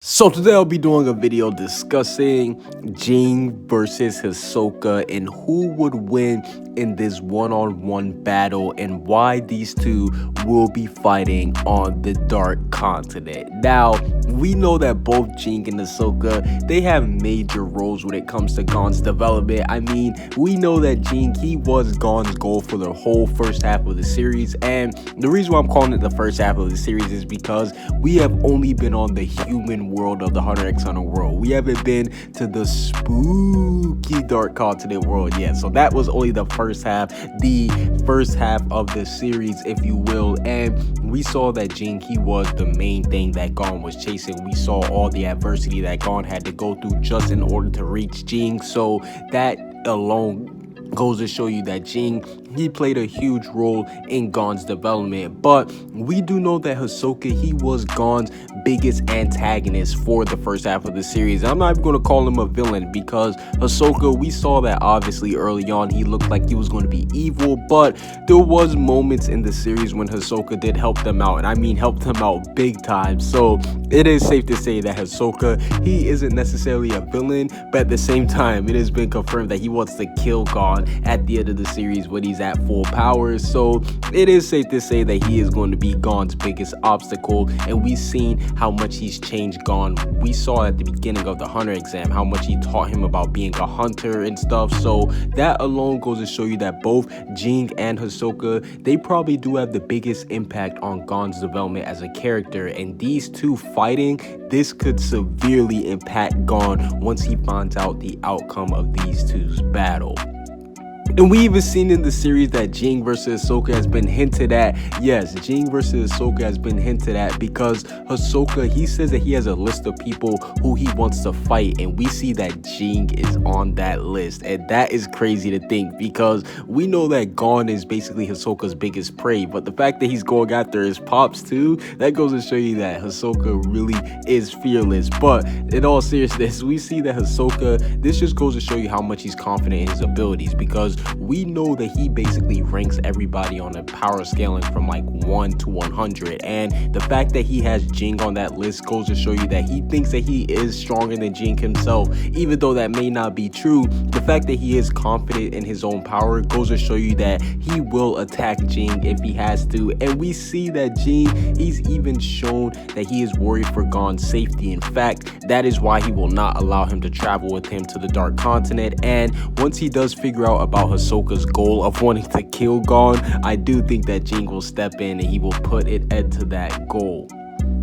So today I'll be doing a video discussing Ging versus Hisoka and who would win in this one-on-one battle and why these two will be fighting on the Dark Continent. Now, we know that both Ging and Hisoka, they have major roles when it comes to Gon's development. I mean, we know that Ging, he was Gon's goal for the whole first half of the series, and the reason why I'm calling it the first half of the series is because we have only been on the human world of the Hunter x Hunter world. We haven't been to the spooky Dark Continent world yet. So that was only the first half of the series, if you will. And we saw that Ging, he was the main thing that Gon was chasing. We saw all the adversity that Gon had to go through just in order to reach Ging. So that alone goes to show you that Ging, he played a huge role in Gon's development. But we do know that Hisoka, he was Gon's biggest antagonist for the first half of the series. I'm not even going to call him a villain because Hisoka, we saw that obviously early on he looked like he was going to be evil, but there was moments in the series when Hisoka did help them out, and I mean help them out big time. So it is safe to say that Hisoka, he isn't necessarily a villain, but at the same time it has been confirmed that he wants to kill Gon at the end of the series when he's at full power. So it is safe to say that he is going to be Gon's biggest obstacle, and we've seen how much he's changed Gon. We saw at the beginning of the Hunter exam how much he taught him about being a hunter and stuff. So that alone goes to show you that both Ging and Hisoka, they probably do have the biggest impact on Gon's development as a character, and these two fighting, this could severely impact Gon once he finds out the outcome of these two's battle. And we even seen in the series that Ging versus Hisoka has been hinted at. Yes, Ging versus Hisoka has been hinted at because Hisoka, he says that he has a list of people who he wants to fight, and we see that Ging is on that list. And that is crazy to think because we know that Gon is basically Hisoka's biggest prey, but the fact that he's going after his pops too, that goes to show you that Hisoka really is fearless. But in all seriousness, we see that Hisoka, this just goes to show you how much he's confident in his abilities, because we know that he basically ranks everybody on a power scaling from like 1 to 100, and the fact that he has Ging on that list goes to show you that he thinks that he is stronger than Ging himself. Even though that may not be true, the fact that he is confident in his own power goes to show you that he will attack Ging if he has to. And we see that Ging, he's even shown that he is worried for Gon's safety. In fact, that is why he will not allow him to travel with him to the Dark Continent. And once he does figure out about Hisoka's goal of wanting to kill Gon, I do think that Ging will step in and he will put an end to that goal.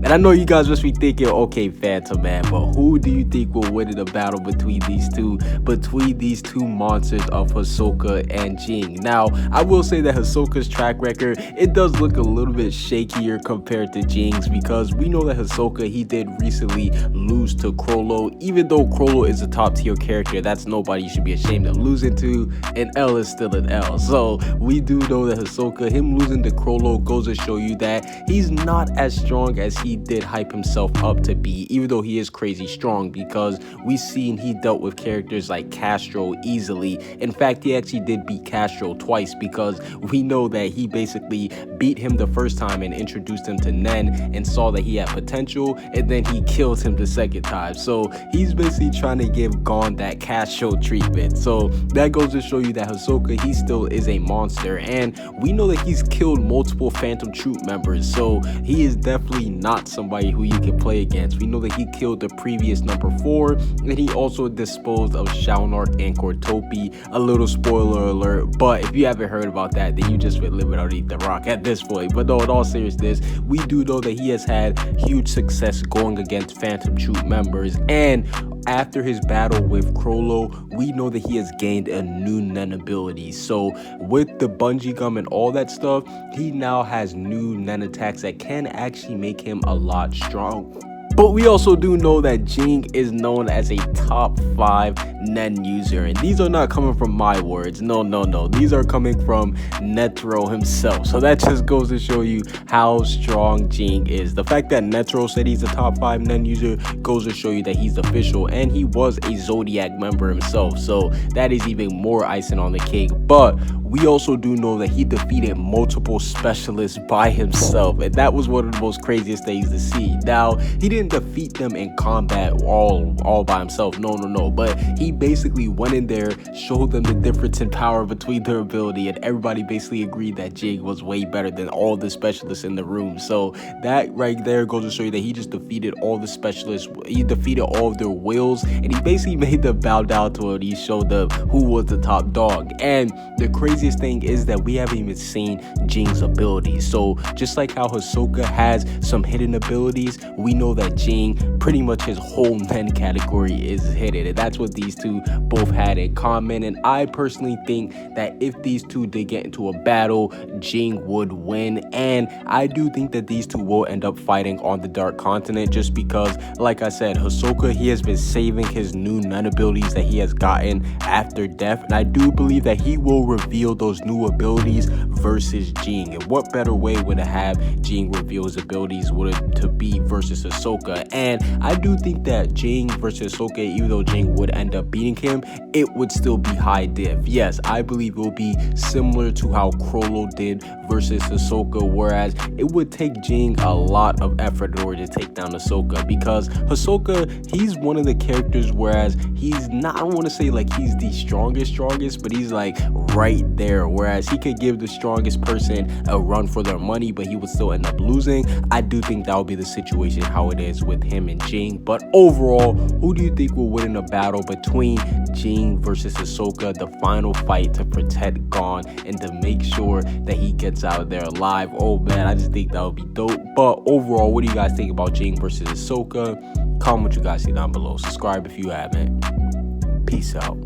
And I know you guys must be thinking, okay, Phantom Man, but who do you think will win in a battle between these two monsters of Hisoka and Ging? Now, I will say that Hisoka's track record, it does look a little bit shakier compared to Jing's, because we know that Hisoka, he did recently lose to Chrollo. Even though Chrollo is a top tier character, that's nobody you should be ashamed of losing to. An L is still an L. So we do know that Hisoka, him losing to Chrollo goes to show you that he's not as strong as he did hype himself up to be, even though he is crazy strong, because we've seen he dealt with characters like Castro easily. In fact, he actually did beat Castro twice, because we know that he basically beat him the first time and introduced him to Nen and saw that he had potential, and then he killed him the second time. So he's basically trying to give Gon that Castro treatment. So that goes to show you that Hisoka, he still is a monster, and we know that he's killed multiple Phantom Troop members, so he is definitely not somebody who you can play against. We know that he killed the previous number 4, and he also disposed of Shaunark and Cortopi. A little spoiler alert, but if you haven't heard about that, then you just been living underneath the rock at this point. But no, in all seriousness, we do know that he has had huge success going against Phantom Troop members, and after his battle with Chrollo, we know that he has gained a new Nen ability. So with the bungee gum and all that stuff, he now has new Nen attacks that can actually make him a lot strong. But we also do know that Ging is known as a top 5 nen user. And these are not coming from my words. No, no, no. These are coming from Netro himself. So that just goes to show you how strong Ging is. The fact that Netro said he's a top 5 nen user goes to show you that he's official, and he was a Zodiac member himself. So that is even more icing on the cake. But we also do know that he defeated multiple specialists by himself, and that was one of the most craziest things to see. Now, he didn't defeat them in combat all by himself, no, but he basically went in there, showed them the difference in power between their ability, and everybody basically agreed that Ging was way better than all the specialists in the room. So that right there goes to show you that he just defeated all the specialists, he defeated all of their wills, and he basically made them bow down to it. He showed them who was the top dog. And the craziest thing is that we haven't even seen Jing's abilities. So just like how Hisoka has some hidden abilities, we know that Ging, pretty much his whole nen category is hidden, and that's what these two both had in common. And I personally think that if these two did get into a battle, Ging would win, and I do think that these two will end up fighting on the Dark Continent, just because, like I said, Hisoka, he has been saving his new nen abilities that he has gotten after death, and I do believe that he will reveal those new abilities versus Ging. And what better way would it have Ging reveal his abilities would it to be versus Hisoka? And I do think that Ging versus Hisoka, even though Ging would end up beating him, it would still be high div. Yes, I believe it will be similar to how Crollo did versus Hisoka, whereas it would take Ging a lot of effort in order to take down Hisoka, because Hisoka, he's one of the characters, whereas he's not, I don't want to say like he's the strongest, but he's like right there, whereas he could give the strongest person a run for their money, but he would still end up losing. I do think that will be the situation how it is with him and Ging. But overall, who do you think will win in a battle between Ging versus Hisoka, the final fight to protect Gon and to make sure that he gets out of there alive? Oh man, I just think that would be dope. But overall, what do you guys think about Ging versus Hisoka? Comment what you guys see down below. Subscribe if you haven't. Peace out.